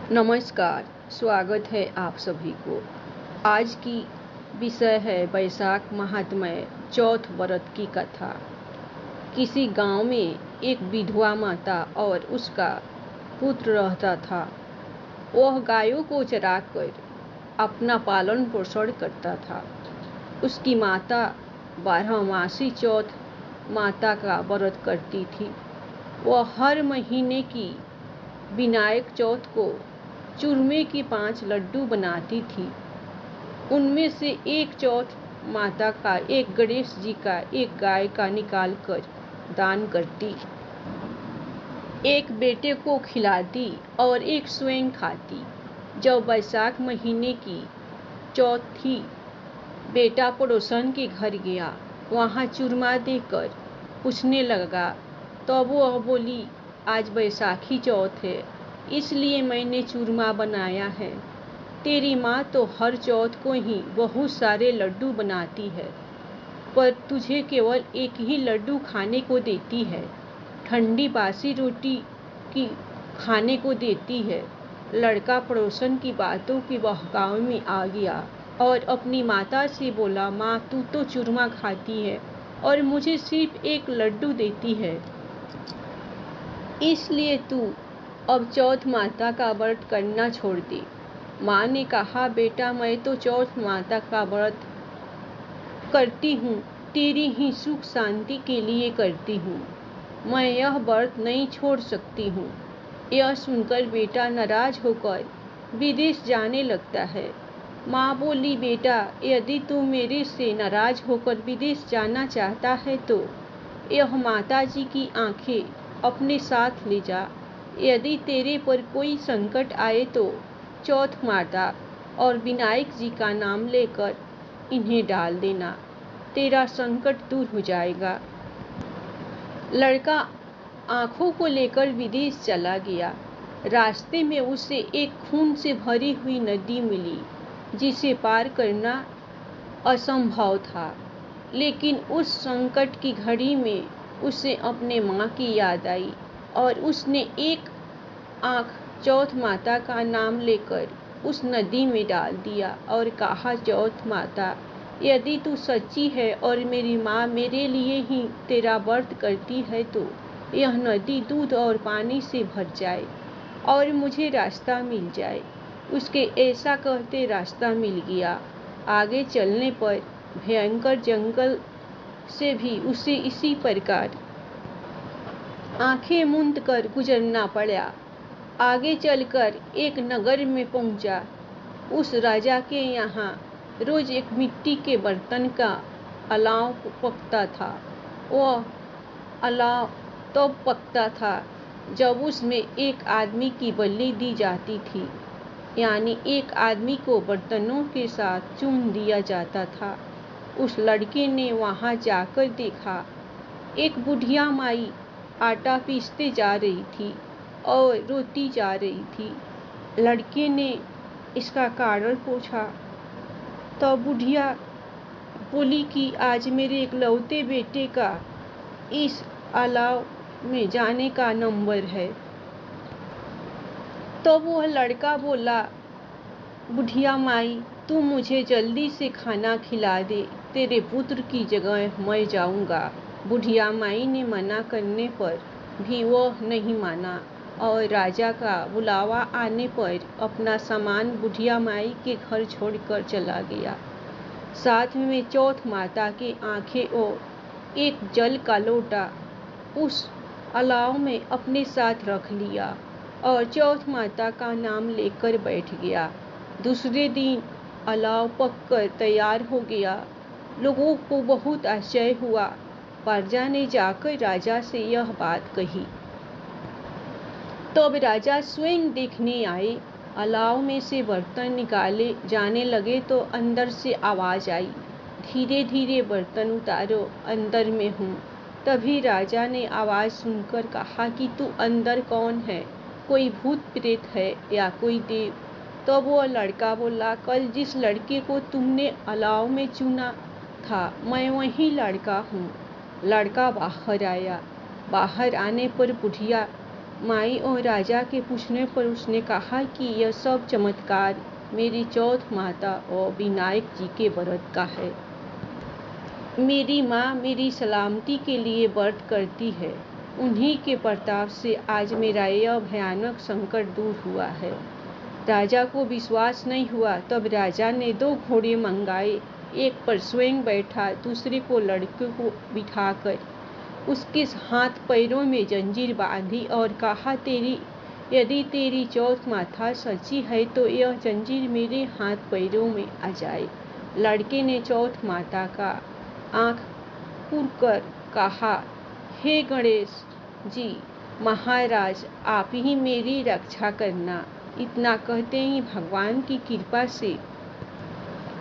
नमस्कार, स्वागत है आप सभी को। आज की विषय है वैशाख महात्म्य चौथ व्रत की कथा। किसी गांव में एक विधवा माता और उसका पुत्र रहता था। वह गायों को चराकर अपना पालन पोषण करता था। उसकी माता बारहमासी चौथ माता का व्रत करती थी। वह हर महीने की विनायक चौथ को चूरमे के 5 लड्डू बनाती थी। उनमें से एक चौथ माता का, एक गणेश जी का, एक गाय का निकाल कर दान करती, एक बेटे को खिलाती और एक स्वयं खाती। जब वैशाख महीने की चौथ थी, बेटा पड़ोसन के घर गया। वहाँ चूरमा देकर पूछने लगा, तब वह बोली, आज वैशाखी चौथ है, इसलिए मैंने चूरमा बनाया है। तेरी माँ तो हर चौथ को ही बहुत सारे लड्डू बनाती है, पर तुझे केवल एक ही लड्डू खाने को देती है। ठंडी बासी रोटी की खाने को देती है। लड़का पड़ोसन की बातों के बहकावे में आ गया और अपनी माता से बोला, माँ तू तो चूरमा खाती है और मुझे सिर्फ एक लड्डू देती है, इसलिए तू अब चौथ माता का व्रत करना छोड़ दे। माँ ने कहा, बेटा मैं तो चौथ माता का व्रत करती हूँ, तेरी ही सुख शांति के लिए करती हूँ। मैं यह व्रत नहीं छोड़ सकती हूँ। यह सुनकर बेटा नाराज होकर विदेश जाने लगता है। माँ बोली, बेटा यदि तू मेरे से नाराज होकर विदेश जाना चाहता है तो यह माता जी की आंखें अपने साथ ले जा। यदि तेरे पर कोई संकट आए तो चौथ माता और विनायक जी का नाम लेकर इन्हें डाल देना, तेरा संकट दूर हो जाएगा। लड़का आंखों को लेकर विदेश चला गया। रास्ते में उसे एक खून से भरी हुई नदी मिली, जिसे पार करना असंभव था। लेकिन उस संकट की घड़ी में उसे अपने माँ की याद आई और उसने एक आँख चौथ माता का नाम लेकर उस नदी में डाल दिया और कहा, चौथ माता यदि तू सच्ची है और मेरी माँ मेरे लिए ही तेरा व्रत करती है तो यह नदी दूध और पानी से भर जाए और मुझे रास्ता मिल जाए। उसके ऐसा कहते रास्ता मिल गया। आगे चलने पर भयंकर जंगल से भी उसे इसी प्रकार आंखें मूंद कर गुजरना पड़ा। आगे चलकर एक नगर में पहुंचा। उस राजा के यहाँ रोज एक मिट्टी के बर्तन का अलाव पकता था। वह अलाव तब पकता था जब उसमें एक आदमी की बलि दी जाती थी, यानी एक आदमी को बर्तनों के साथ चून दिया जाता था। उस लड़के ने वहाँ जाकर देखा, एक बुढ़िया माई आटा पीसते जा रही थी और रोती जा रही थी। लड़के ने इसका कारण पूछा तो बुढ़िया बोली कि आज मेरे इकलौते बेटे का इस अलाव में जाने का नंबर है। तो वह लड़का बोला, बुढ़िया माई तू मुझे जल्दी से खाना खिला दे, तेरे पुत्र की जगह मैं जाऊंगा। बुढ़िया माई ने मना करने पर भी वह नहीं माना और राजा का बुलावा आने पर अपना सामान बुढ़िया माई के घर छोड़कर चला गया। साथ में चौथ माता की आंखें और एक जल का लोटा उस अलाव में अपने साथ रख लिया और चौथ माता का नाम लेकर बैठ गया। दूसरे दिन अलाव पककर तैयार हो गया। लोगों को बहुत आश्चर्य हुआ। प्रजा ने जाकर राजा से यह बात कही। तब राजा स्वयं देखने आए। अलाव में से बर्तन निकाले जाने लगे तो अंदर से आवाज आई, धीरे धीरे बर्तन उतारो, अंदर में हूँ। तभी राजा ने आवाज सुनकर कहा कि तू अंदर कौन है, कोई भूत प्रेत है या कोई देव? तो वो लड़का बोला, कल जिस लड़के को तुमने अलाव में चुना था मैं वही लड़का हूँ। लड़का बाहर आया। बाहर आने पर बुढ़िया माई और राजा के पूछने पर उसने कहा कि यह सब चमत्कार मेरी चौथ माता और विनायक जी के व्रत का है। मेरी माँ मेरी सलामती के लिए व्रत करती है। उन्हीं के प्रताप से आज मेरा यह भयानक संकट दूर हुआ है। राजा को विश्वास नहीं हुआ। तब राजा ने 2 घोड़े मंगाए, एक पर स्वयं बैठा, दूसरे को लड़के को बिठाकर उसके हाथ पैरों में जंजीर बांधी और कहा, यदि तेरी चौथ माता सच्ची है तो यह जंजीर मेरे हाथ पैरों में आ जाए। लड़के ने चौथ माता का आंख पूरकर कहा, हे गणेश जी महाराज, आप ही मेरी रक्षा करना। इतना कहते ही भगवान की कृपा से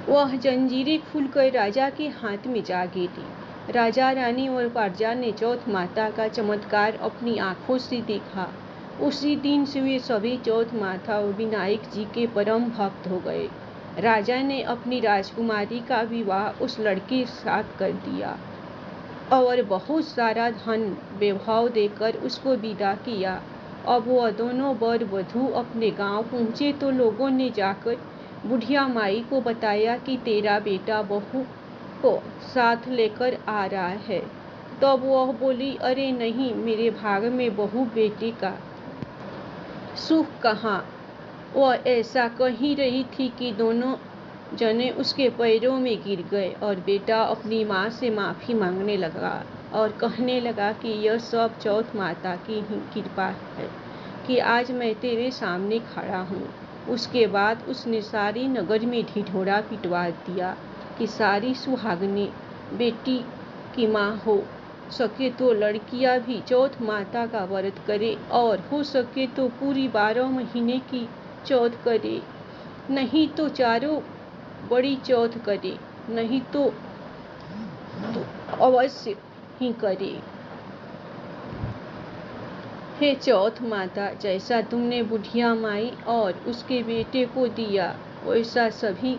वह जंजीरें खुलकर राजा के हाथ में जा गिरी। राजा, रानी और प्रजा ने चौथ माता का चमत्कार अपनी आंखों से देखा। उसी दिन से वे सभी चौथ माता और विनायक जी के परम भक्त हो गए। राजा ने अपनी राजकुमारी का विवाह उस लड़के के साथ कर दिया और बहुत सारा धन वैभव देकर उसको विदा किया। अब वह दोनों वर वधू अपने गांव पहुंचे तो लोगों ने जाकर बुढ़िया माई को बताया कि तेरा बेटा बहू को साथ लेकर आ रहा है। तब वह बोली, अरे नहीं, मेरे भाग में बहू बेटे का सुख कहाँ। वह ऐसा कह ही रही थी कि दोनों जने उसके पैरों में गिर गए और बेटा अपनी माँ से माफ़ी मांगने लगा और कहने लगा कि यह सब चौथ माता की ही कृपा है कि आज मैं तेरे सामने खड़ा हूँ। उसके बाद उसने सारी नगर में ढिढोरा पिटवा दिया कि सारी सुहागनें बेटी की माँ हो सके तो लड़कियां भी चौथ माता का व्रत करे और हो सके तो पूरी 12 महीने की चौथ करे, नहीं तो चारों बड़ी चौथ करे, नहीं तो अवश्य ही करे। हे चौथ माता, जैसा तुमने बुढ़िया माई और उसके बेटे को दिया वैसा सभी